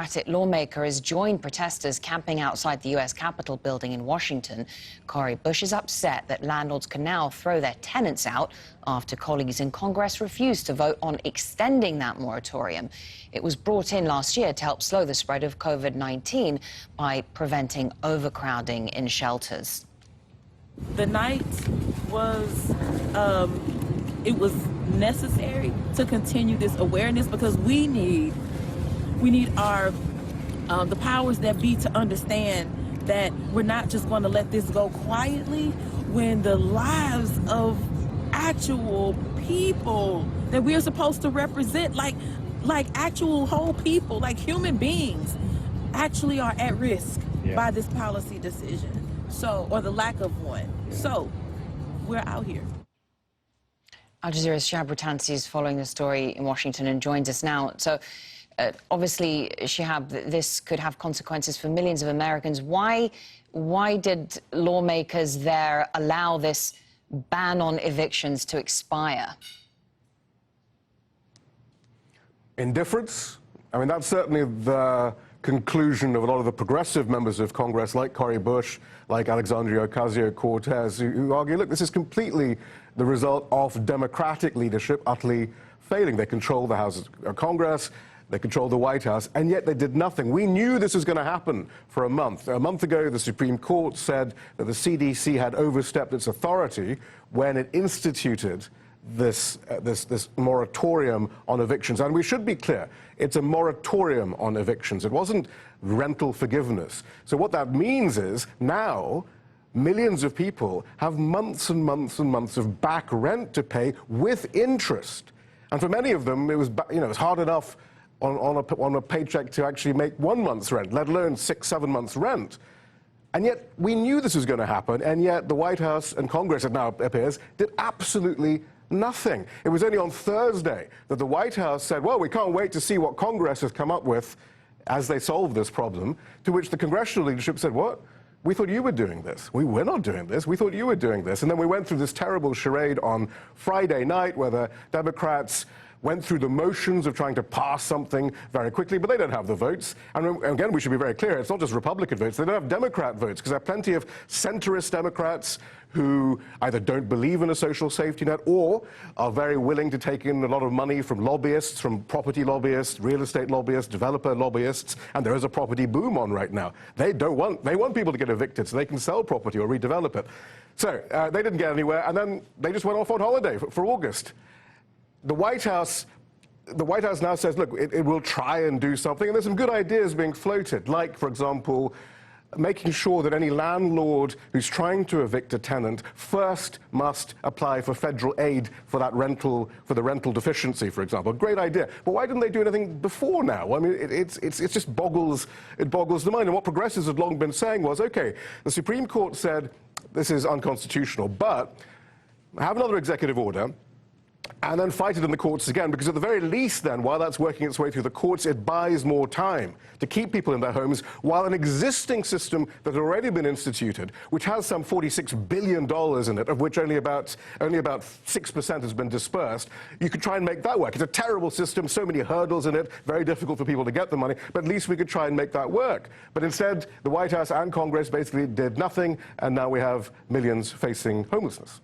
Democratic lawmaker has joined protesters camping outside the U.S. Capitol building in Washington. Cori Bush is upset that landlords can now throw their tenants out after colleagues in Congress refused to vote on extending that moratorium. It was brought in last year to help slow the spread of COVID-19 by preventing overcrowding in shelters. The night was, it was necessary to continue this awareness because we need our the powers that be to understand that we're not just going to let this go quietly when the lives of actual people that we're supposed to represent, like actual whole people, like human beings, actually are at risk by this policy decision, or the lack of one. So we're out here. Al Jazeera's Shihab Rutansi is following the story in Washington and joins us now. So, obviously, Shihab, this could have consequences for millions of Americans. Why did lawmakers there allow this ban on evictions to expire? Indifference? I mean, that's certainly the conclusion of a lot of the progressive members of Congress, like Cori Bush, like Alexandria Ocasio-Cortez, who argue, look, this is completely the result of Democratic leadership utterly failing. They control the House of Congress, they control the White House, and yet they did nothing. We knew this was going to happen for a month. A month ago, the Supreme Court said that the CDC had overstepped its authority when it instituted this moratorium on evictions. And we should be clear, it's a moratorium on evictions. It wasn't rental forgiveness. So what that means is now millions of people have months and months and months of back rent to pay with interest. And for many of them, it was, it's hard enough on a paycheck to actually make 1 month's rent, let alone 6-7 months' rent. And yet we knew this was going to happen, and yet the White House and Congress, it now appears, did absolutely nothing. It was only on Thursday that the White House said, well, we can't wait to see what Congress has come up with as they solve this problem, to which the congressional leadership said, what? We thought you were doing this. We're not doing this. We thought you were doing this. And then we went through this terrible charade on Friday night where the Democrats went through the motions of trying to pass something very quickly, but they don't have the votes. And again, we should be very clear, it's not just Republican votes. They don't have Democrat votes, because there are plenty of centrist Democrats who either don't believe in a social safety net or are very willing to take in a lot of money from lobbyists, from property lobbyists, real estate lobbyists, developer lobbyists, and there is a property boom on right now. They want people to get evicted so they can sell property or redevelop it. So they didn't get anywhere, and then they just went off on holiday for August. The White House now says, look, it will try and do something, and there's some good ideas being floated, like, for example, making sure that any landlord who's trying to evict a tenant first must apply for federal aid for that for the rental deficiency, for example. Great idea. But why didn't they do anything before now? I mean, it just boggles the mind. And what progressives had long been saying was, okay, the Supreme Court said this is unconstitutional, but have another executive order, and then fight it in the courts again, because at the very least then, while that's working its way through the courts, it buys more time to keep people in their homes, while an existing system that had already been instituted, which has some $46 billion in it, of which only about 6% has been dispersed, you could try and make that work. It's a terrible system, so many hurdles in it, very difficult for people to get the money, but at least we could try and make that work. But instead, the White House and Congress basically did nothing, and now we have millions facing homelessness.